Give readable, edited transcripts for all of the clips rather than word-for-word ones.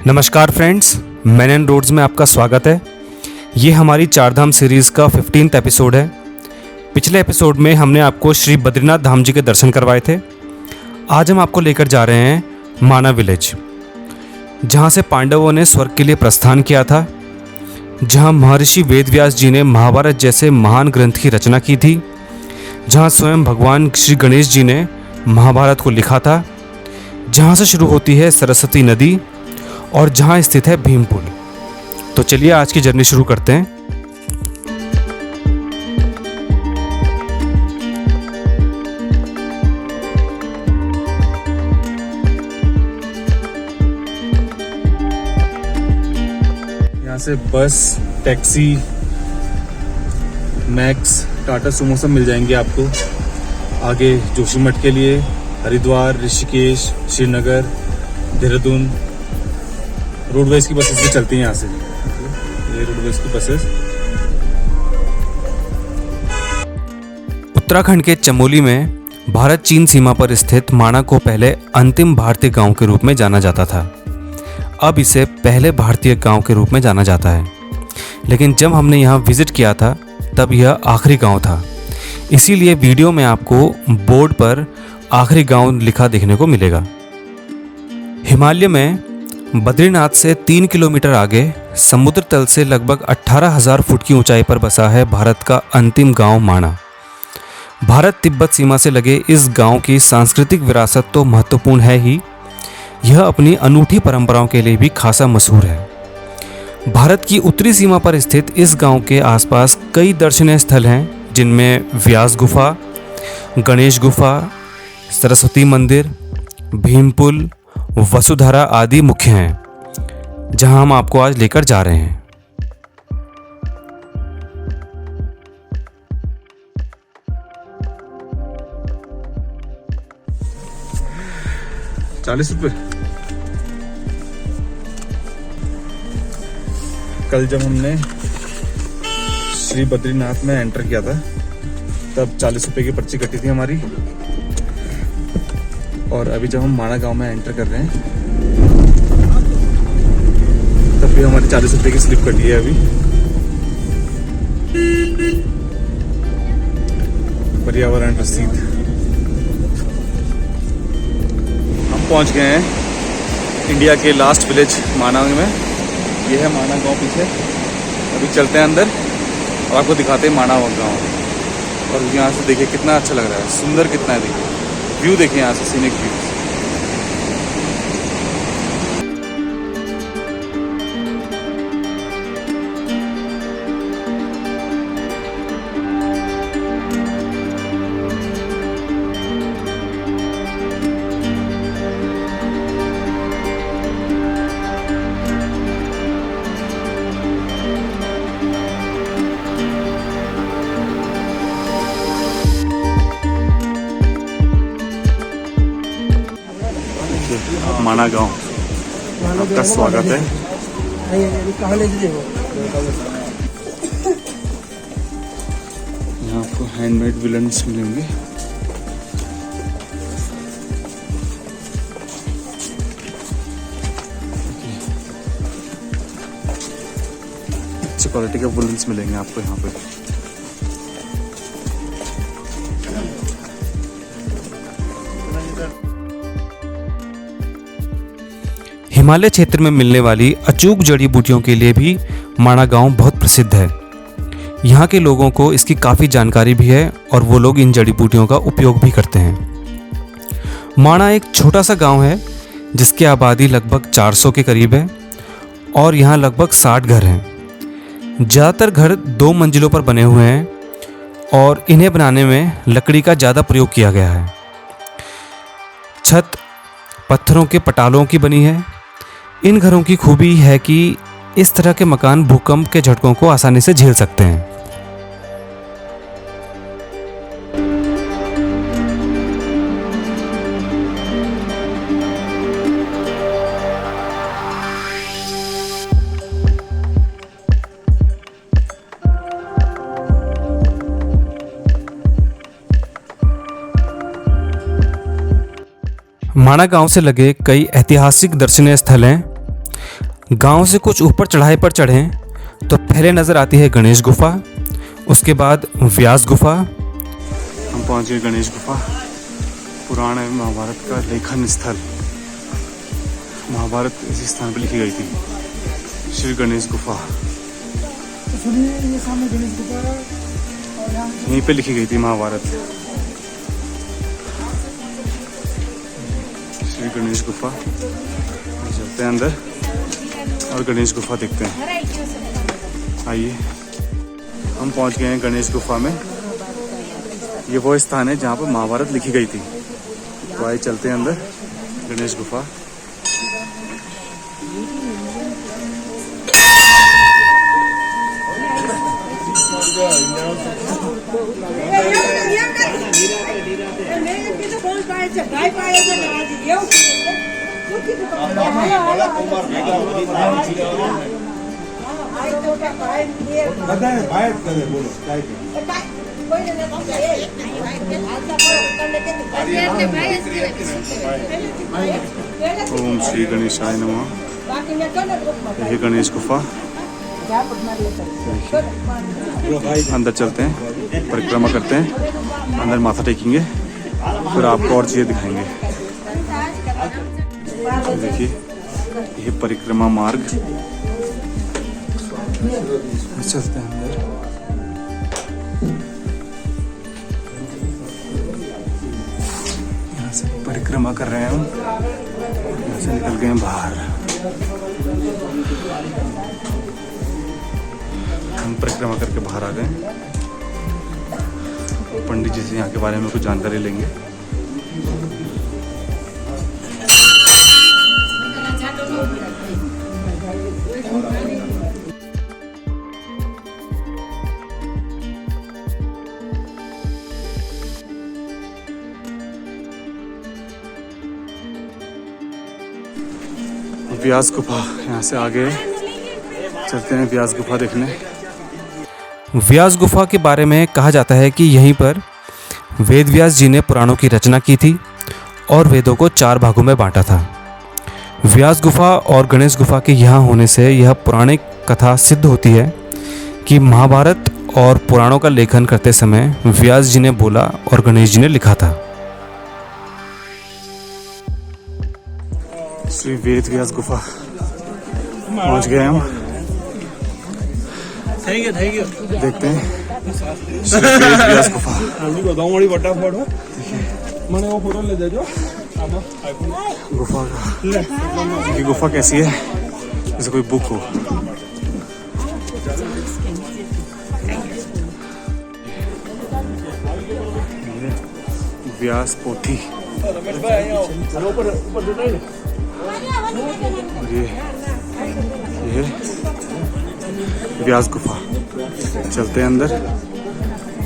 नमस्कार friends, man and roads में आपका स्वागत है। ये हमारी चारधाम सीरीज़ का 15th एपिसोड है। पिछले एपिसोड में हमने आपको श्री बद्रीनाथ धाम जी के दर्शन करवाए थे। आज हम आपको लेकर जा रहे हैं माना विलेज, जहाँ से पांडवों ने स्वर्ग के लिए प्रस्थान किया था, जहाँ महर्षि वेदव्यास जी ने महाभारत जैसे महान ग्रंथ की रचना की थी, जहाँ स्वयं भगवान श्री गणेश जी ने महाभारत को लिखा था, जहाँ से शुरू होती है सरस्वती नदी और जहाँ स्थित है भीम पुल। तो चलिए आज की जर्नी शुरू करते हैं। यहाँ से बस, टैक्सी, मैक्स, टाटा सुमो सब मिल जाएंगे आपको। आगे जोशीमठ के लिए, हरिद्वार, ऋषिकेश, श्रीनगर, देहरादून रोडवेज की बसेस भी चलती हैं यहाँ से। ये रोडवेज की बसेस उत्तराखंड के चमोली में भारत चीन सीमा पर स्थित माणा को पहले अंतिम भारतीय गांव के रूप में जाना जाता था। अब इसे पहले भारतीय गांव के रूप में जाना जाता है, लेकिन जब हमने यहाँ विजिट किया था तब यह आखिरी गांव था। इसीलिए वीडियो में आपको बोर्ड पर आखिरी गांव लिखा देखने को मिलेगा। हिमालय में बद्रीनाथ से 3 किलोमीटर आगे समुद्र तल से लगभग 18,000 फुट की ऊंचाई पर बसा है भारत का अंतिम गांव माणा। भारत तिब्बत सीमा से लगे इस गांव की सांस्कृतिक विरासत तो महत्वपूर्ण है ही, यह अपनी अनूठी परंपराओं के लिए भी खासा मशहूर है। भारत की उत्तरी सीमा पर स्थित इस गांव के आसपास कई दर्शनीय स्थल हैं, जिनमें व्यास गुफा, गणेश गुफा, सरस्वती मंदिर, भीम पुल, वसुधारा आदि मुख्य हैं, जहां हम आपको आज लेकर जा रहे हैं। ₹40। कल जब हमने श्री बद्रीनाथ में एंटर किया था तब ₹40 की पर्ची कटी थी हमारी, और अभी जब हम माणा गांव में एंटर कर रहे हैं तब भी हमारी ₹40 की स्लिप कटी है अभी। पर्यावरण रसीद। हम पहुंच गए हैं इंडिया के लास्ट विलेज माणा में। ये है माणा गांव पीछे। अभी चलते हैं अंदर और आपको दिखाते हैं माणा गांव। और यहाँ से देखिए कितना अच्छा लग रहा है, सुंदर कितना है। देखिए व्यू, देखिए यहाँ से सीनिक व्यू। माणा गांव, आपका स्वागत है। यहाँ आपको हैंडमेड विलन्स मिलेंगे। अच्छी क्वालिटी के विलन्स मिलेंगे आपको यहाँ पे। हिमालय क्षेत्र में मिलने वाली अचूक जड़ी बूटियों के लिए भी माणा गांव बहुत प्रसिद्ध है। यहाँ के लोगों को इसकी काफ़ी जानकारी भी है और वो लोग इन जड़ी बूटियों का उपयोग भी करते हैं। माणा एक छोटा सा गांव है जिसकी आबादी लगभग 400 के करीब है और यहाँ लगभग 60 घर हैं। ज़्यादातर घर 2 मंजिलों पर बने हुए हैं और इन्हें बनाने में लकड़ी का ज़्यादा प्रयोग किया गया है। छत पत्थरों के पटालों की बनी है। इन घरों की खूबी है कि इस तरह के मकान भूकंप के झटकों को आसानी से झेल सकते हैं। माणा गांव से लगे कई ऐतिहासिक दर्शनीय स्थल हैं। गांव से कुछ ऊपर चढ़ाई पर चढ़ें तो पहले नज़र आती है गणेश गुफा, उसके बाद व्यास गुफा। हम पहुंच गए गणेश गुफा, पुराण महाभारत का लेखन स्थल। महाभारत इसी स्थान पर लिखी गई थी, श्री गणेश गुफा। ये सामने गणेश गुफा है और यहाँ यहीं पे लिखी गई थी महाभारत। श्री गणेश गुफा, चलते हैं अंदर और गणेश गुफा देखते हैं। आइए, हम पहुंच गए हैं गणेश गुफा में। ये वो स्थान है जहाँ पर महाभारत लिखी गई थी। तो आइए चलते हैं अंदर गणेश गुफा। ओम श्री गणेशाय नमः। यही गणेश गुफा। अंदर चलते हैं, परिक्रमा करते हैं, अंदर माथा टेकेंगे, फिर आपको और चीज़ें दिखाएंगे। देखिए, ये परिक्रमा मार्ग। चलते हैं अंदर। यहाँ से परिक्रमा कर रहे हैं हम, यहाँ से निकल गए हैं बाहर। हम परिक्रमा करके बाहर आ गए। पंडित जी से यहाँ के बारे में कुछ जानकारी लेंगे। व्यास गुफा, यहाँ से आगे चलते हैं व्यास गुफा देखने। व्यास गुफा के बारे में कहा जाता है कि यहीं पर वेद व्यास जी ने पुराणों की रचना की थी और वेदों को 4 भागों में बांटा था। व्यास गुफा और गणेश गुफा के यहाँ होने से यह पौराणिक कथा सिद्ध होती है कि महाभारत और पुराणों का लेखन करते समय व्यास जी ने बोला और गणेश जी ने लिखा था। श्री वेद व्यास गुफा पहुंच गए हम। देखते हैं श्री वेद व्यास गुफा। गुफा का, ये गुफा कैसी है जैसे कोई बुक हो। व्यास पोथी, ये व्यास गुफा। चलते हैं अंदर,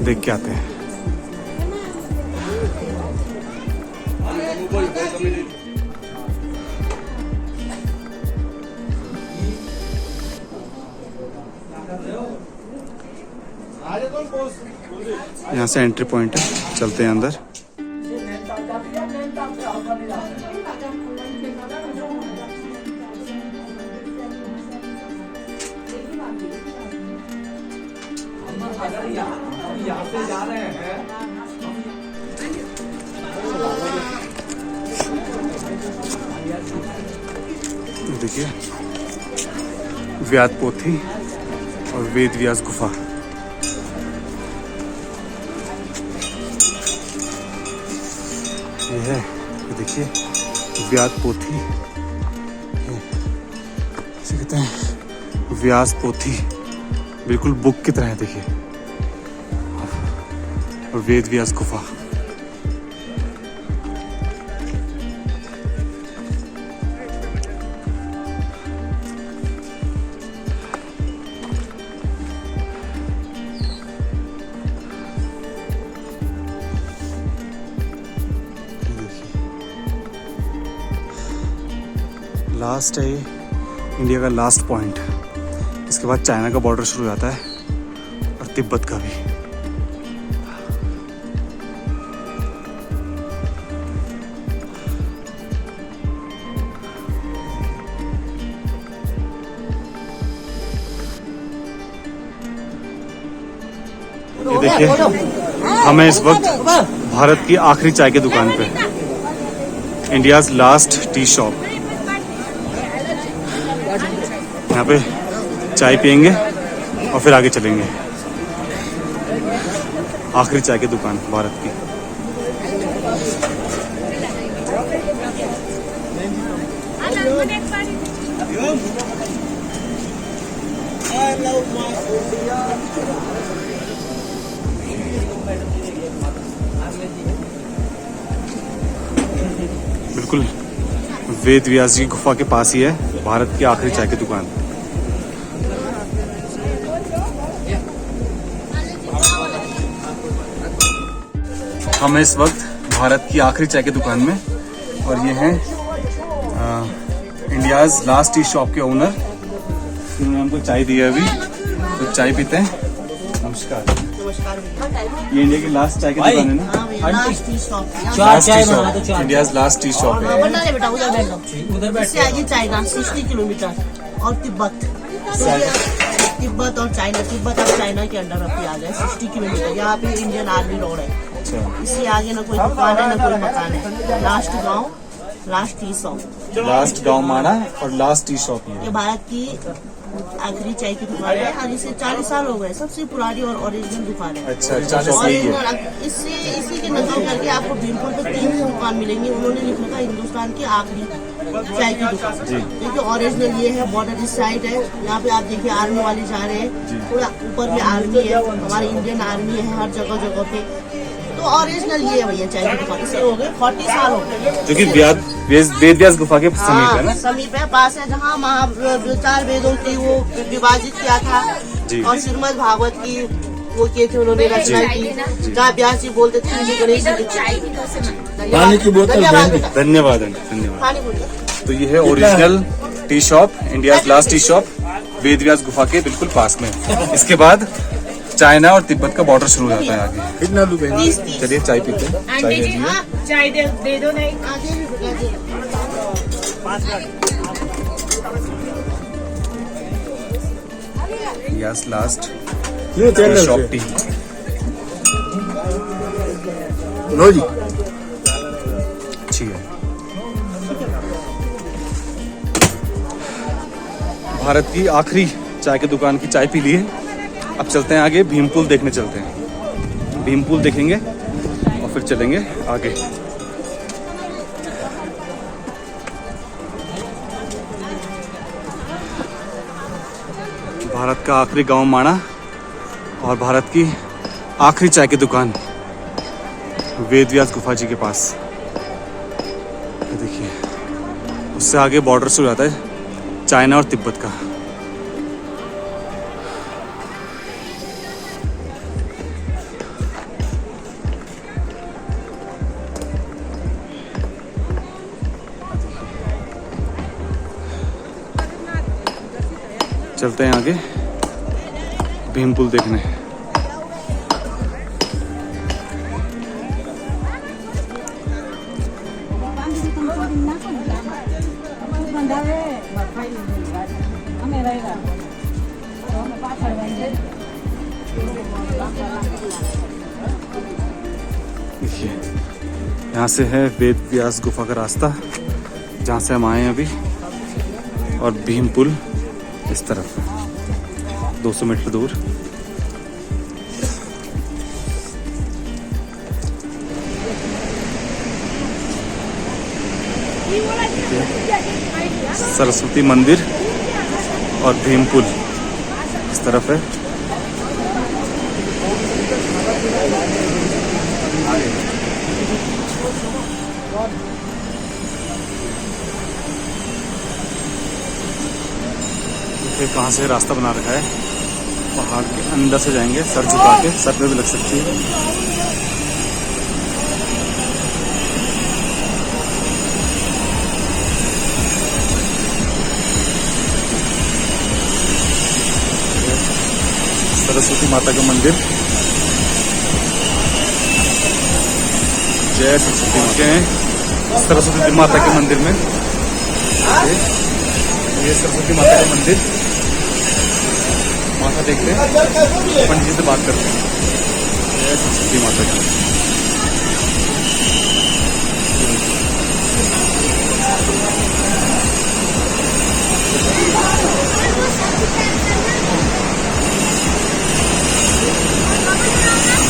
देख के आते हैं। यहाँ से एंट्री पॉइंट है, चलते हैं अंदर। देखिए, व्यास पोथी और वेद व्यास गुफा। ये है, ये देखिए व्यास पोथी, इसे कहते हैं व्यास पोथी। बिल्कुल बुक की तरह है, देखिए। और वेद व्यास गुफा। लास्ट है ये, इंडिया का लास्ट पॉइंट। इसके बाद चाइना का बॉर्डर शुरू हो जाता है और तिब्बत का भी। ये देखिए, हमें इस वक्त भारत की आखिरी चाय की दुकान पे, इंडियाज लास्ट टी शॉप, यहाँ पे चाय पियेंगे और फिर आगे चलेंगे। आखिरी चाय की दुकान भारत की। बिल्कुल वेद व्यास जी गुफा के पास ही है भारत की आखिरी चाय की दुकान। हम इस वक्त भारत की आखिरी चाय की दुकान में, और ये हैं इंडियाज लास्ट टी शॉप के ओनर। इन्होंने हमको चाय दी है अभी, तो चाय पीते हैं। नमस्कार। ये इंडिया की लास्ट चाय की दुकान है ना? Last tea shop, last tea shop, India's last tea shop है। बना ले बेटा, उधर बैठ जाओ। इससे आगे चाइना 60 किलोमीटर और तिब्बत और चाइना, तिब्बत और चाइना के अंडर अभी आ गए 60 किलोमीटर। यहाँ पे इंडियन आर्मी रोड है। इससे आगे ना कोई दुकान है ना कोई मकान है। लास्ट गांव, लास्ट टी शॉप, लास्ट गांव माना और लास्ट टी शॉप ये भारत की आखिरी चाय की दुकान है और इसे 40 साल हो गए। सबसे पुरानी और ओरिजिनल दुकान है। अच्छा, 40 यही है। ओरिजिनल इससे इसी के नकल करके आपको भीमपुर पे 3 दुकान मिलेंगी। उन्होंने लिखा था हिंदुस्तान की आखिरी चाय की दुकान। देखिए ओरिजिनल ये है, बॉर्डर इस साइड है। यहाँ पे आप देखिए आर्मी वाले जा रहे हैं, पूरा ऊपर में आर्मी है, हमारी इंडियन आर्मी है हर जगह जगह पे। तो ओरिजिनल ये है भैया चाय की दुकान। इसे हो गए 40 साल हो गए, जो कि वेद व्यास गुफा के समीप है ना? समीप है, पास है, जहाँ 4 वेदों की वो विभाजित किया था और श्रीमद् भागवत की वो किए थे उन्होंने रचना की। जहाँ व्यास जी बोलते थे मुझे गणेश जी पानी की बोतल धन्यवाद धन्यवाद। पानी बोलिए। तो ये है original tea shop, India's last tea shop, Ved Vyas गुफा के बिल्कुल पास में। इसके बाद चाइना और तिब्बत का बॉर्डर शुरू हो जाता है आगे। कितना रुपए? 30। चलिए चाय पीते हैं। चाय आंटी जी, लीजिए। हाँ चाय दे दो नहीं। आगे भी बता दिए। इंडियाज लास्ट ये टी शॉप टी। लो जी। अच्छी है। भारत की आखिरी चाय की दुकान की चाय पी ली है। अब चलते हैं आगे, भीमपुल देखने चलते हैं। भीमपुल देखेंगे और फिर चलेंगे आगे। भारत का आखिरी गांव माणा और भारत की आखिरी चाय की दुकान वेद व्यास गुफा जी के पास। ये देखिए, उससे आगे बॉर्डर शुरू हो जाता है चाइना और तिब्बत का। चलते हैं आगे भीमपुल देखने। देखिए, यहाँ से है वेद व्यास गुफा का रास्ता, जहाँ से हम आए हैं अभी, और भीमपुल इस तरफ 200 मीटर दूर। सरस्वती मंदिर और भीमपुल इस तरफ है। देखिए कहाँ से रास्ता बना रखा है। पहाड़ के अंदर से जाएंगे, सर झुका के, सर पे भी लग सकती है। सरस्वती माता का मंदिर। जय सरस्वती माता हैं सरस्वती माता के मंदिर में। ये सरस्वती माता का मंदिर। माथा देखते हैं, पंडित जी से बात करते हैं। जय सरस्वती माता की।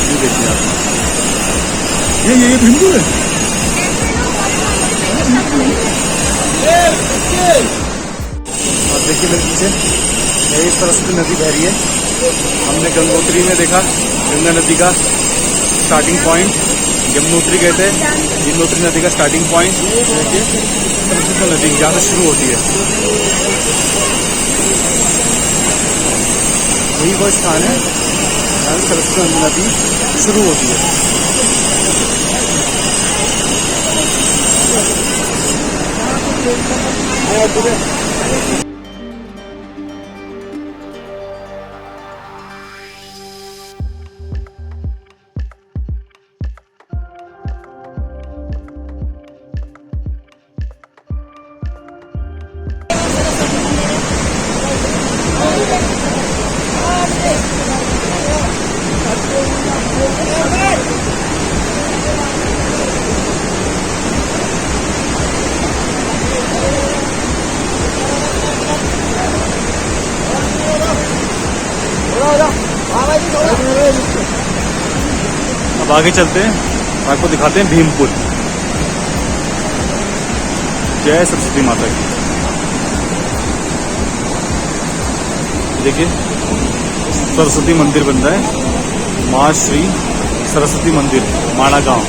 ये देखिए आप, ये बिंदु है। और देखिए मेरे पीछे यही सरस्वती नदी बह रही है। हमने गंगोत्री में देखा गंगा नदी का स्टार्टिंग पॉइंट, यमुनोत्री गए थे, यमुनोत्री नदी का स्टार्टिंग पॉइंट देखिए सरस्वती नदी जहाँ से शुरू होती है। यही वो स्थान है जहाँ से सरस्वती नदी शुरू होती है। अब आगे चलते हैं, आपको दिखाते हैं भीम पुल। जय सरस्वती माता की। देखिए सरस्वती मंदिर बन रहा है, माँ श्री सरस्वती मंदिर, माणा गांव।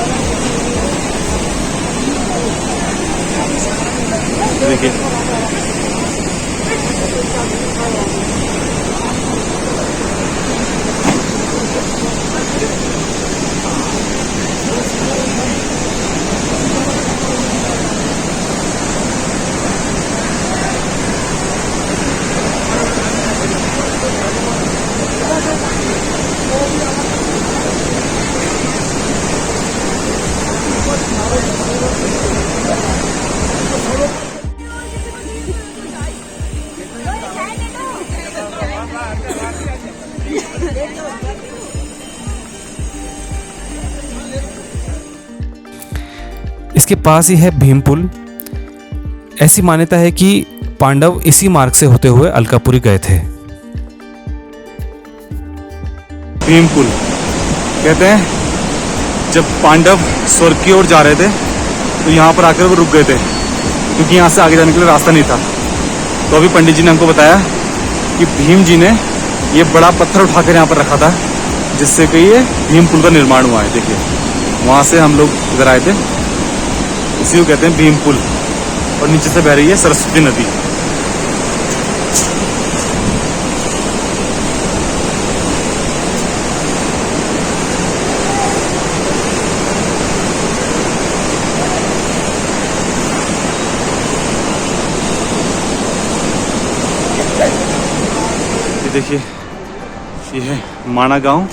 देखिए इसके पास ही है भीम पुल। ऐसी मान्यता है कि पांडव इसी मार्ग से होते हुए अलकापुरी गए थे। भीम पुल कहते हैं जब पांडव स्वर्ग की ओर जा रहे थे तो यहाँ पर आकर वो रुक गए थे, क्योंकि यहाँ से आगे जाने के लिए रास्ता नहीं था। तो अभी पंडित जी ने हमको बताया कि भीम जी ने ये बड़ा पत्थर उठाकर यहाँ पर रखा था, जिससे कि ये भीम पुल का निर्माण हुआ है। देखिए वहाँ से हम लोग इधर आए थे, उसी को कहते हैं भीम पुल। और नीचे से बह रही है सरस्वती नदी। ये देखिए ये है माणा गांव,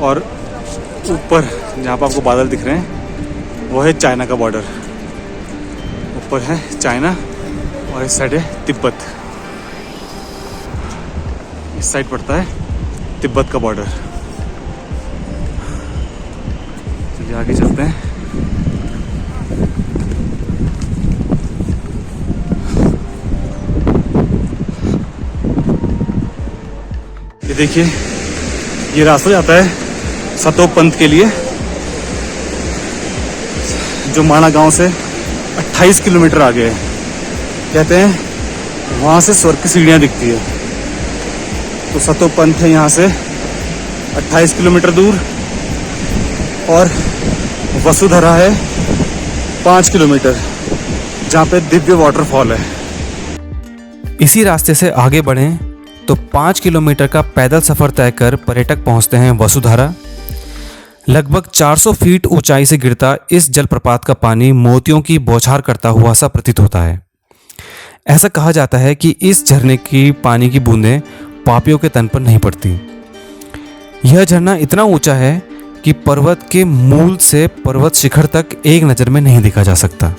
और ऊपर जहाँ पर आपको बादल दिख रहे हैं वो है चाइना का बॉर्डर। ऊपर है चाइना और इस साइड है तिब्बत। इस साइड पड़ता है तिब्बत का बॉर्डर। चलिए आगे चलते हैं। ये देखिए ये रास्ता जाता है सतोप पंथ के लिए, जो माणा गांव से 28 किलोमीटर आगे है। कहते हैं वहाँ से स्वर्ग की सीढ़ियाँ दिखती है। तो सतोप पंथ है यहाँ से 28 किलोमीटर दूर, और वसुधरा है 5 किलोमीटर, जहाँ पे दिव्य वाटरफॉल है। इसी रास्ते से आगे बढ़ें तो 5 किलोमीटर का पैदल सफ़र तय कर पर्यटक पहुंचते हैं वसुधारा। लगभग 400 फीट ऊंचाई से गिरता इस जलप्रपात का पानी मोतियों की बौछार करता हुआ सा प्रतीत होता है। ऐसा कहा जाता है कि इस झरने की पानी की बूंदें पापियों के तन पर नहीं पड़ती। यह झरना इतना ऊंचा है कि पर्वत के मूल से पर्वत शिखर तक एक नज़र में नहीं देखा जा सकता।